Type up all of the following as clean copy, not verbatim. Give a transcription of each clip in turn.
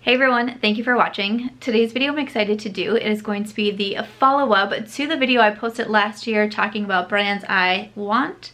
Hey everyone, thank you for watching. Today's video I'm excited to do. It is going to be the follow-up to the video I posted last year talking about brands I want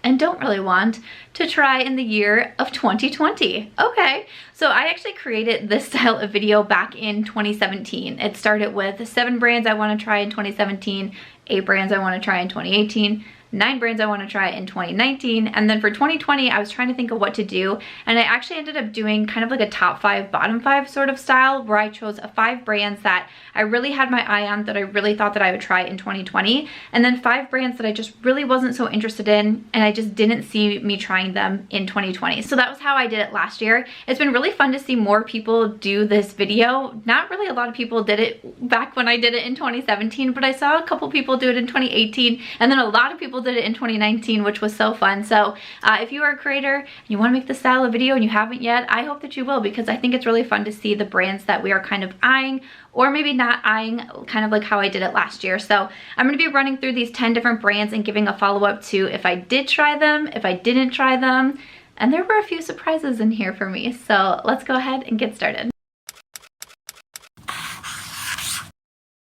and don't really want to try in the year of 2020. Okay, so I actually created this style of video back in 2017. It started with 7 brands I want to try in 2017, 8 brands I want to try in 2018, 9 brands I want to try in 2019, and then for 2020 I was trying to think of what to do, and I actually ended up doing kind of like a top 5 bottom 5 sort of style where I chose 5 brands that I really had my eye on, that I really thought that I would try in 2020, and then 5 brands that I just really wasn't so interested in and I just didn't see me trying them in 2020. So that was how I did it last year. It's been really fun to see more people do this video. Not really a lot of people did it back when I did it in 2017, but I saw a couple people do it in 2018, and then a lot of people did it in 2019, which was so fun. So if you are a creator and you want to make this style of video and you haven't yet, I hope that you will, because I think it's really fun to see the brands that we are kind of eyeing, or maybe not eyeing, kind of like how I did it last year. So I'm going to be running through these 10 different brands and giving a follow-up to if I did try them, if I didn't try them, and there were a few surprises in here for me. So let's go ahead and get started.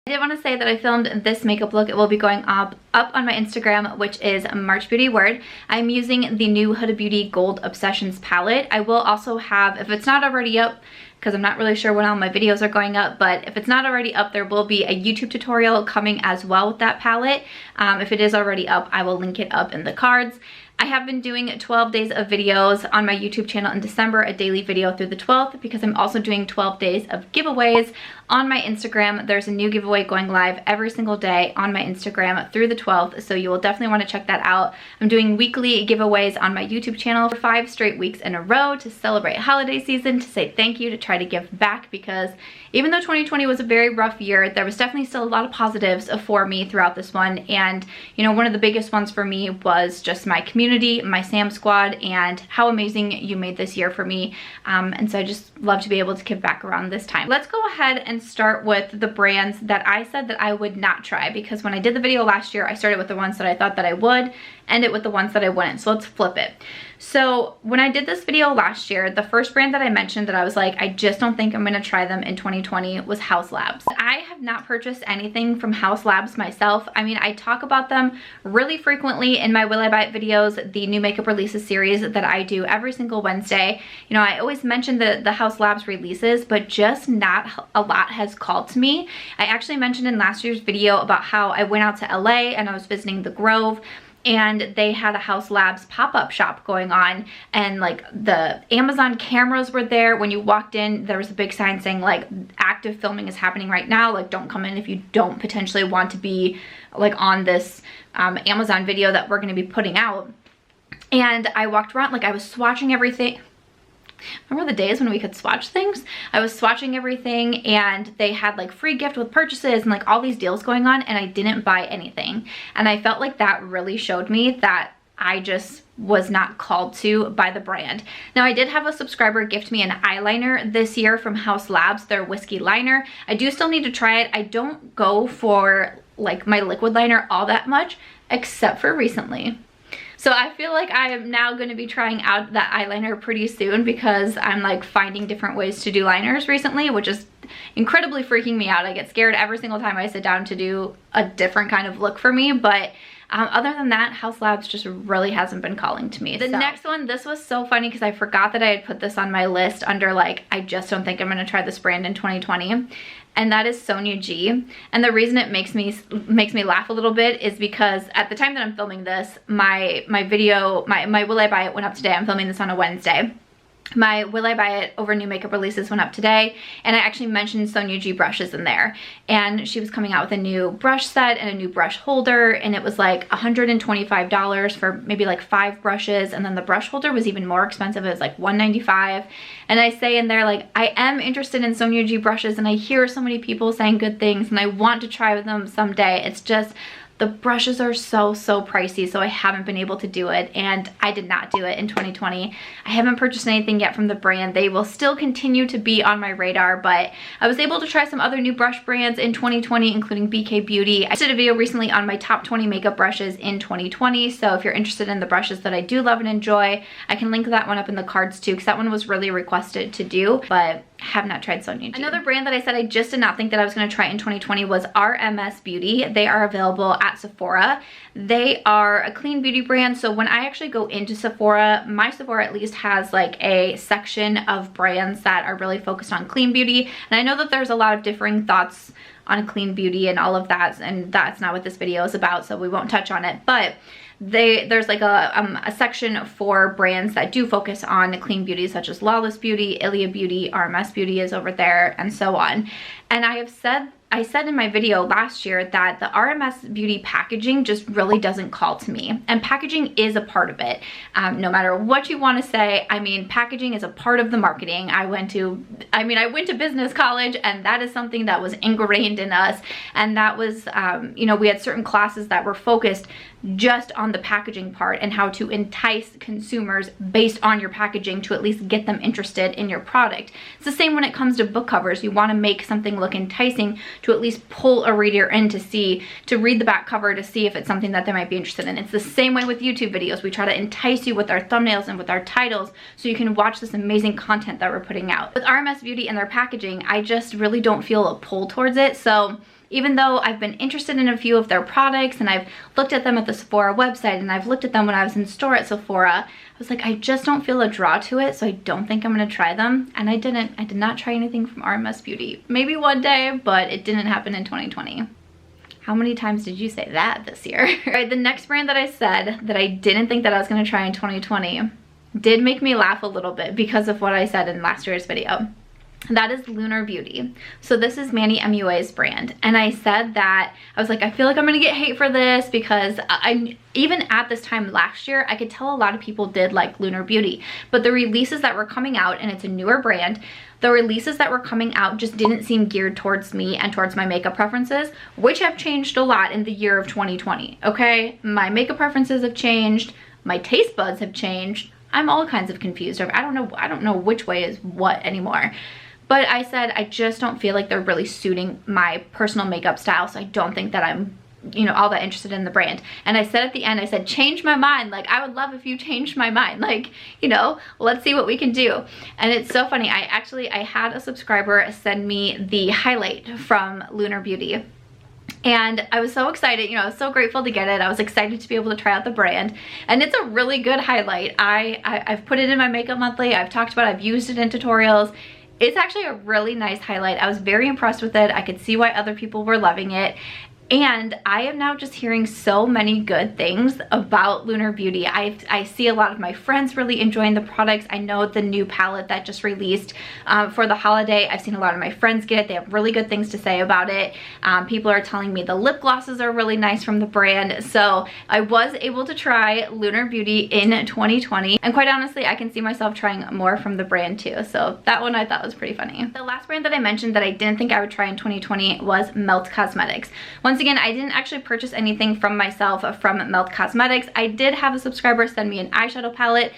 I did want to say that I filmed this makeup look. It will be going up on my Instagram, which is March Beauty Word. I'm using the new Huda Beauty Gold Obsessions palette. I will also have, if it's not already up, because I'm not really sure when all my videos are going up, but if it's not already up, there will be a YouTube tutorial coming as well with that palette. If it is already up, I will link it up in the cards. I have been doing 12 days of videos on my YouTube channel in December, a daily video through the 12th, because I'm also doing 12 days of giveaways on my Instagram. There's a new giveaway going live every single day on my Instagram through the 12th, so you will definitely want to check that out. I'm doing weekly giveaways on my YouTube channel for 5 straight weeks in a row to celebrate holiday season, to say thank you, to try to give back, because even though 2020 was a very rough year, there was definitely still a lot of positives for me throughout this one. And you know, one of the biggest ones for me was just my community, my Sam squad, and how amazing you made this year for me. And so I just love to be able to give back around this time. Let's go ahead and start with the brands that I said that I would not try, because when I did the video last year, I started with the ones that I thought that I would, ended with the ones that I wouldn't. So let's flip it. So when I did this video last year, the first brand that I mentioned that I was like, I just don't think I'm going to try them in 2020 was Haus Labs. I have not purchased anything from Haus Labs myself. I mean, I talk about them really frequently in my Will I Buy It videos, the new makeup releases series that I do every single Wednesday. You know, I always mention the Haus Labs releases, but just not a lot has called to me. I actually mentioned in last year's video about how I went out to LA and I was visiting the Grove, and they had a Haus Labs pop-up shop going on, and like the Amazon cameras were there. When you walked in, there was a big sign saying like active filming is happening right now, like don't come in if you don't potentially want to be like on this Amazon video that we're going to be putting out. And I walked around, like I was swatching everything. Remember the days when we could swatch things? I was swatching everything, and they had like free gift with purchases and like all these deals going on, and I didn't buy anything. And I felt like that really showed me that I just was not called to by the brand. Now, I did have a subscriber gift me an eyeliner this year from Haus Labs, their whiskey liner. I do still need to try it. I don't go for like my liquid liner all that much, except for recently. So I feel like I am now going to be trying out that eyeliner pretty soon, because I'm like finding different ways to do liners recently, which is incredibly freaking me out. I get scared every single time I sit down to do a different kind of look for me, but other than that, Haus Labs just really hasn't been calling to me. The next one, this was so funny because I forgot that I had put this on my list under like, I just don't think I'm going to try this brand in 2020. And that is Sonia G. And the reason it makes me laugh a little bit is because at the time that I'm filming this, my video, my Will I Buy It went up today. I'm filming this on a Wednesday. My Will I Buy It over new makeup releases went up today, and I actually mentioned Sonia G brushes in there, and she was coming out with a new brush set and a new brush holder, and it was like $125 for maybe like 5 brushes, and then the brush holder was even more expensive. It was like $195. And I say in there like, I am interested in Sonia G brushes, and I hear so many people saying good things, and I want to try them someday. It's just the brushes are so pricey, so I haven't been able to do it, and I did not do it in 2020. I haven't purchased anything yet from the brand. They will still continue to be on my radar, but I was able to try some other new brush brands in 2020, including KKW Beauty. I did a video recently on my top 20 makeup brushes in 2020, so if you're interested in the brushes that I do love and enjoy, I can link that one up in the cards too, because that one was really requested to do, but have not tried Sonia G. Another brand that I said I just did not think that I was going to try in 2020 was RMS Beauty. They are available at Sephora. They are a clean beauty brand, so when I actually go into Sephora, my Sephora at least has like a section of brands that are really focused on clean beauty, and I know that there's a lot of differing thoughts on clean beauty and all of that, and that's not what this video is about, so we won't touch on it. But there's like a section for brands that do focus on clean beauty, such as Lawless Beauty, Ilia Beauty, RMS Beauty is over there, and so on. And I said in my video last year that the RMS Beauty packaging just really doesn't call to me, and packaging is a part of it. No matter what you want to say, I mean, packaging is a part of the marketing. I went to business college, and that is something that was ingrained in us, and that was, you know, we had certain classes that were focused just on the packaging part and how to entice consumers based on your packaging to at least get them interested in your product. It's the same when it comes to book covers. You want to make something look enticing to at least pull a reader in to read the back cover to see if it's something that they might be interested in. It's the same way with YouTube videos. We try to entice you with our thumbnails and with our titles so you can watch this amazing content that we're putting out. With RMS Beauty and their packaging, I just really don't feel a pull towards it. So even though I've been interested in a few of their products and I've looked at them at the Sephora website and I've looked at them when I was in store at Sephora, I was like, I just don't feel a draw to it, so I don't think I'm gonna try them. And I didn't. I did not try anything from RMS Beauty. Maybe one day, but it didn't happen in 2020. How many times did you say that this year? All right, the next brand that I said that I didn't think that I was gonna try in 2020 did make me laugh a little bit because of what I said in last year's video. That is Lunar Beauty. So this is Manny MUA's brand, and I said that I was like, I feel like I'm gonna get hate for this because even at this time last year, I could tell a lot of people did like Lunar Beauty, but the releases that were coming out, and it's a newer brand, the releases that were coming out just didn't seem geared towards me and towards my makeup preferences, which have changed a lot in the year of 2020. Okay, my makeup preferences have changed, my taste buds have changed. I'm all kinds of confused. I don't know which way is what anymore. But I said I just don't feel like they're really suiting my personal makeup style, so I don't think that I'm, you know, all that interested in the brand. And I said at the end, I said, change my mind. Like, I would love if you changed my mind. Like, you know, let's see what we can do. And it's so funny. I had a subscriber send me the highlight from Lunar Beauty. And I was so excited, you know, I was so grateful to get it. I was excited to be able to try out the brand. And it's a really good highlight. I've put it in my Makeup Monthly. I've talked about it. I've used it in tutorials. It's actually a really nice highlight. I was very impressed with it. I could see why other people were loving it. And I am now just hearing so many good things about Lunar Beauty. I see a lot of my friends really enjoying the products. I know the new palette that just released for the holiday. I've seen a lot of my friends get it. They have really good things to say about it. People are telling me the lip glosses are really nice from the brand. So I was able to try Lunar Beauty in 2020. And quite honestly, I can see myself trying more from the brand too. So that one I thought was pretty funny. The last brand that I mentioned that I didn't think I would try in 2020 was Haute Cosmetics. Once again, I didn't actually purchase anything from myself from Haute Cosmetics. I did have a subscriber send me an eyeshadow palette,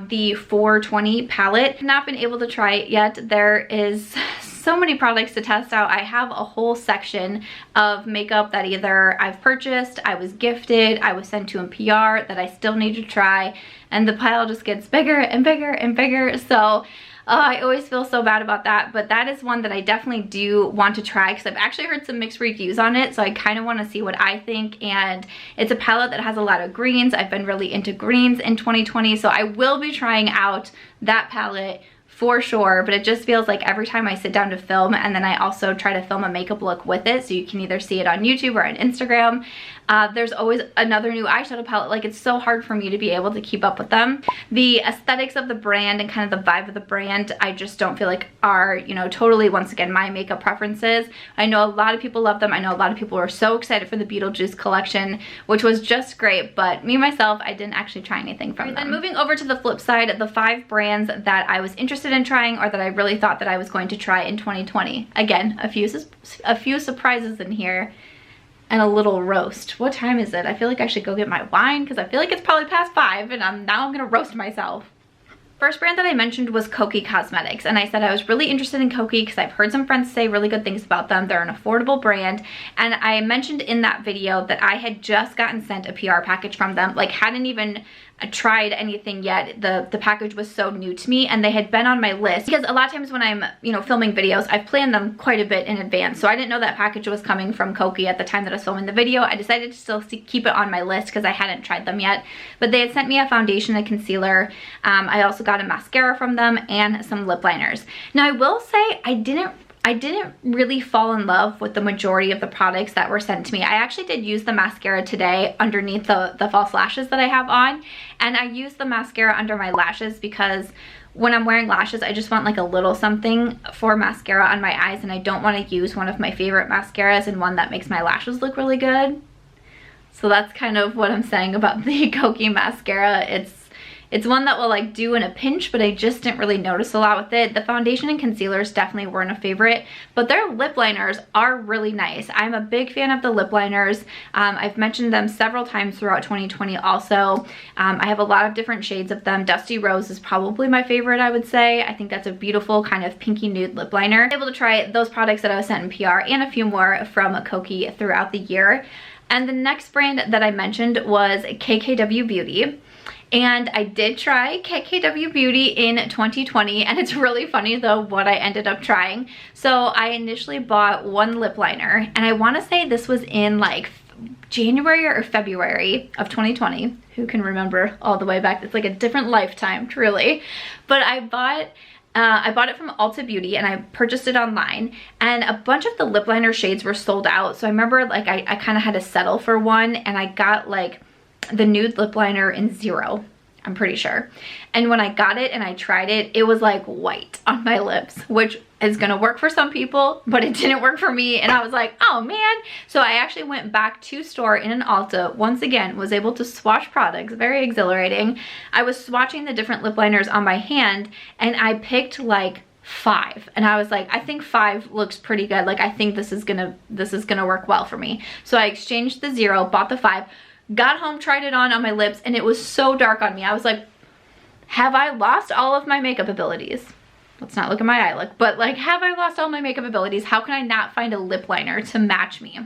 the 420 palette. I've not been able to try it yet. There is so many products to test out. I have a whole section of makeup that either I've purchased, I was gifted, I was sent to in PR that I still need to try, and the pile just gets bigger and bigger and bigger. So I always feel so bad about that, but that is one that I definitely do want to try because I've actually heard some mixed reviews on it, so I kind of want to see what I think. And it's a palette that has a lot of greens. I've been really into greens in 2020, so I will be trying out that palette for sure, but it just feels like every time I sit down to film, and then I also try to film a makeup look with it, so you can either see it on YouTube or on Instagram, there's always another new eyeshadow palette. Like, it's so hard for me to be able to keep up with them. The aesthetics of the brand and kind of the vibe of the brand, I just don't feel like are, you know, totally, once again, my makeup preferences. I know a lot of people love them. I know a lot of people were so excited for the Beetlejuice collection, which was just great, but me, myself, I didn't actually try anything from them. Then moving over to the flip side, the 5 brands that I was interested in trying, or that I really thought that I was going to try in 2020. Again, a few surprises in here. And a little roast. What time is it? I feel like I should go get my wine because I feel like it's probably past 5 and now I'm gonna roast myself. First brand that I mentioned was Kokie Cosmetics, and I said I was really interested in Kokie because I've heard some friends say really good things about them. They're an affordable brand, and I mentioned in that video that I had just gotten sent a PR package from them, like hadn't even tried anything yet. The package was so new to me, and they had been on my list because a lot of times when I'm, you know, filming videos, I've planned them quite a bit in advance. So I didn't know that package was coming from Kokie at the time that I was filming the video. I decided to still keep it on my list because I hadn't tried them yet. But they had sent me a foundation, a concealer. I also got a mascara from them and some lip liners. Now I will say I didn't really fall in love with the majority of the products that were sent to me. I actually did use the mascara today underneath the false lashes that I have on, and I used the mascara under my lashes because when I'm wearing lashes, I just want like a little something for mascara on my eyes, and I don't want to use one of my favorite mascaras and one that makes my lashes look really good. So that's kind of what I'm saying about the Kokie mascara. It's one that will like do in a pinch, but I just didn't really notice a lot with it. The foundation and concealers definitely weren't a favorite, but their lip liners are really nice. I'm a big fan of the lip liners. I've mentioned them several times throughout 2020 also. I have a lot of different shades of them. Dusty Rose is probably my favorite, I would say. I think that's a beautiful kind of pinky nude lip liner. I was able to try those products that I was sent in PR and a few more from Kokie throughout the year. And the next brand that I mentioned was KKW Beauty. And I did try KKW Beauty in 2020, and it's really funny though what I ended up trying. So I initially bought one lip liner, and I want to say this was in like January or February of 2020. Who can remember all the way back? It's like a different lifetime, truly. But I bought it from Ulta Beauty, and I purchased it online, and a bunch of the lip liner shades were sold out. So I remember like I kind of had to settle for one, and I got like the nude lip liner in 0, I'm pretty sure. And when I got it and I tried it, it was like white on my lips, which is gonna work for some people, but it didn't work for me. And I was like, oh man. So I actually went back to store in an Ulta, once again, was able to swatch products, very exhilarating. I was swatching the different lip liners on my hand, and I picked like 5, and I was like, I think 5 looks pretty good. Like I think this is gonna work well for me. So I exchanged the 0, bought the 5, got home, tried it on my lips, and it was so dark on me. I was like, have I lost all of my makeup abilities? Let's not look at my eye look, but like, have I lost all my makeup abilities? How can I not find a lip liner to match me?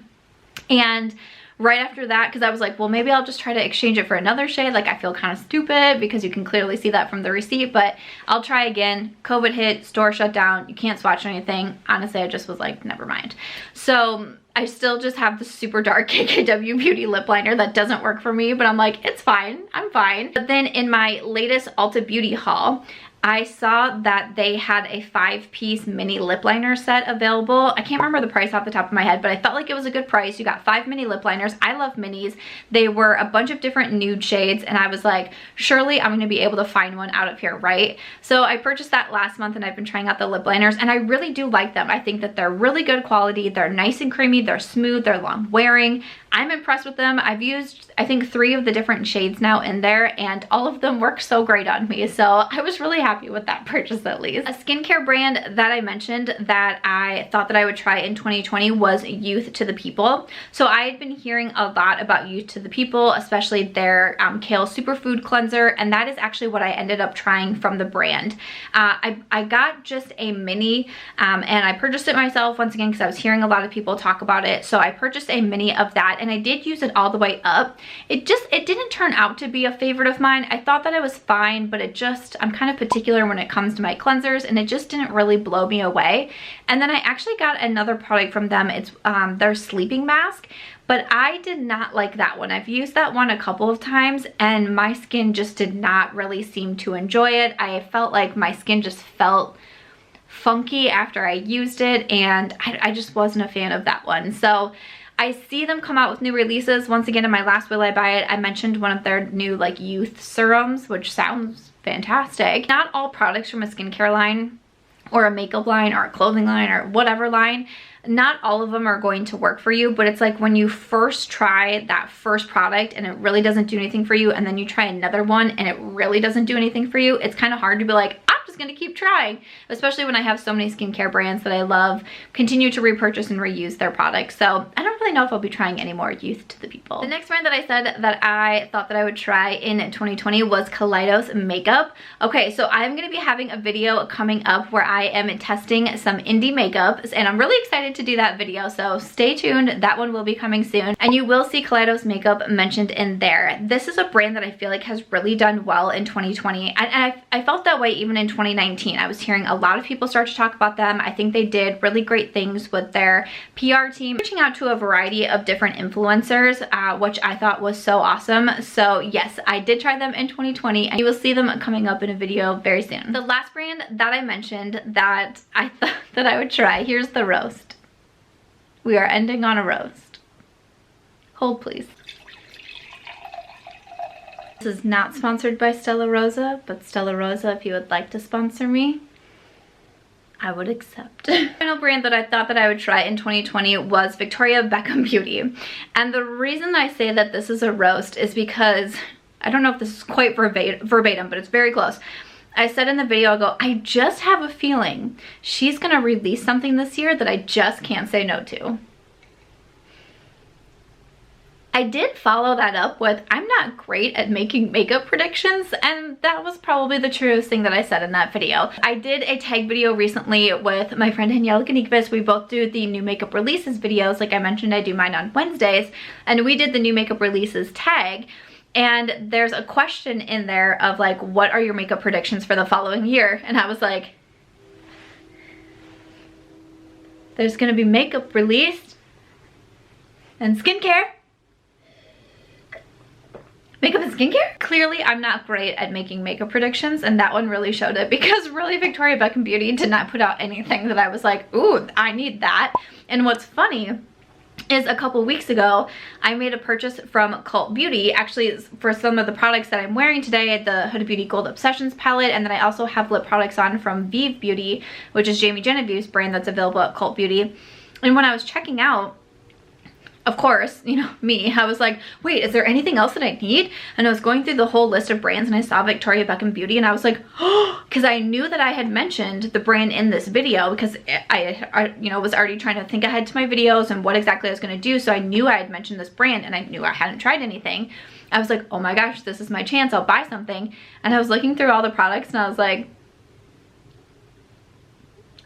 And right after that, because I was like, well, maybe I'll just try to exchange it for another shade. Like I feel kind of stupid because you can clearly see that from the receipt, but I'll try again. COVID hit, store shut down, you can't swatch anything. Honestly, I just was like, never mind. So I still just have the super dark KKW Beauty lip liner that doesn't work for me, but I'm like, it's fine, I'm fine. But then in my latest Ulta Beauty haul, I saw that they had a 5-piece mini lip liner set available. I can't remember the price off the top of my head, but I felt like it was a good price. You got 5 mini lip liners. I love minis. They were a bunch of different nude shades, and I was like, surely I'm gonna be able to find one out of here, right? So I purchased that last month, and I've been trying out the lip liners, and I really do like them. I think that they're really good quality. They're nice and creamy. They're smooth. They're long wearing. I'm impressed with them. I've used, I think, 3 of the different shades now in there, and all of them work so great on me. So I was really happy with that purchase, at least. A skincare brand that I mentioned that I thought that I would try in 2020 was Youth to the People. So I had been hearing a lot about Youth to the People, especially their Kale Superfood Cleanser, and that is actually what I ended up trying from the brand. I got just a mini, and I purchased it myself once again because I was hearing a lot of people talk about it. So I purchased a mini of that, and I did use it all the way up. It didn't turn out to be a favorite of mine. I thought that it was fine, but I'm kind of particular when it comes to my cleansers, and it just didn't really blow me away. And then I actually got another product from them. It's their sleeping mask, but I did not like that one. I've used that one a couple of times, and my skin just did not really seem to enjoy it. I felt like my skin just felt funky after I used it, and I just wasn't a fan of that one. So I see them come out with new releases. Once again, in my last Will I Buy It, I mentioned one of their new like youth serums, which sounds fantastic. Not all products from a skincare line or a makeup line or a clothing line or whatever line, not all of them are going to work for you, but it's like when you first try that first product and it really doesn't do anything for you, and then you try another one and it really doesn't do anything for you, it's kind of hard to be like, I'm just gonna keep trying, especially when I have so many skincare brands that I love, continue to repurchase and reuse their products. So I don't really really know if I'll be trying any more Youth to the People. The next brand that I said that I thought that I would try in 2020 was Kaleidos Makeup. Okay, so I'm going to be having a video coming up where I am testing some indie makeups, and I'm really excited to do that video, so stay tuned. That one will be coming soon, and you will see Kaleidos Makeup mentioned in there. This is a brand that I feel like has really done well in 2020, and I felt that way even in 2019. I was hearing a lot of people start to talk about them. I think they did really great things with their PR team, reaching out to a variety of different influencers, which I thought was so awesome. So yes, I did try them in 2020, and you will see them coming up in a video very soon. The last brand that I mentioned that I thought that I would try, here's the roast. We are ending on a roast. Hold please. This is not sponsored by Stella Rosa, but Stella Rosa, if you would like to sponsor me, I would accept. The final brand that I thought that I would try in 2020 was Victoria Beckham Beauty. And the reason I say that this is a roast is because, I don't know if this is quite verbatim, but it's very close. I said in the video, I go, I just have a feeling she's gonna release something this year that I just can't say no to. I did follow that up with, I'm not great at making makeup predictions, and that was probably the truest thing that I said in that video. I did a tag video recently with my friend Danielle Ganikvis. We both do the new makeup releases videos. Like I mentioned, I do mine on Wednesdays, and we did the new makeup releases tag. And there's a question in there of like, what are your makeup predictions for the following year? And I was like, there's gonna be makeup released and skincare. Makeup and skincare? Clearly, I'm not great at making makeup predictions, and that one really showed it, because really Victoria Beckham Beauty did not put out anything that I was like, ooh, I need that. And what's funny is a couple weeks ago, I made a purchase from Cult Beauty, actually for some of the products that I'm wearing today, the Huda Beauty Gold Obsessions palette, and then I also have lip products on from Vieve Beauty, which is Jamie Genevieve's brand that's available at Cult Beauty. And when I was checking out, of course, you know, me, I was like, wait, is there anything else that I need? And I was going through the whole list of brands, and I saw Victoria Beckham Beauty, and I was like, oh, because I knew that I had mentioned the brand in this video, because I you know, was already trying to think ahead to my videos and what exactly I was going to do. So I knew I had mentioned this brand, and I knew I hadn't tried anything. I was like, oh my gosh, this is my chance. I'll buy something. And I was looking through all the products, and I was like,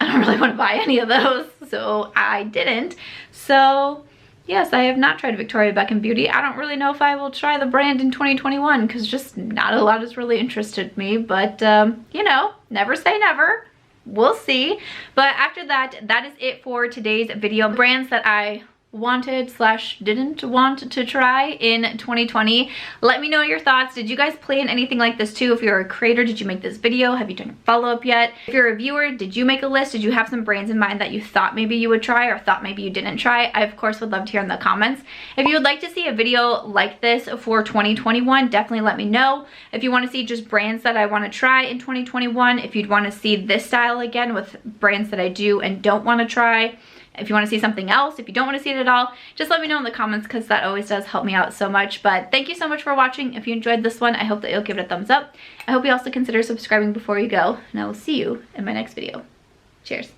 I don't really want to buy any of those. So I didn't. So yes, I have not tried Victoria Beckham Beauty. I don't really know if I will try the brand in 2021, because just not a lot has really interested me. But, you know, never say never. We'll see. But after that, that is it for today's video. Brands that I wanted / didn't want to try in 2020. Let me know your thoughts. Did you guys plan anything like this too? If you're a creator, did you make this video? Have you done a follow-up yet? If you're a viewer, did you make a list? Did you have some brands in mind that you thought maybe you would try, or thought maybe you didn't try? I of course would love to hear in the comments. If you would like to see a video like this for 2021, definitely let me know. If you want to see just brands that I want to try in 2021, if you'd want to see this style again with brands that I do and don't want to try, if you want to see something else, if you don't want to see it at all, just let me know in the comments, because that always does help me out so much. But thank you so much for watching. If you enjoyed this one, I hope that you'll give it a thumbs up. I hope you also consider subscribing before you go, and I will see you in my next video. Cheers.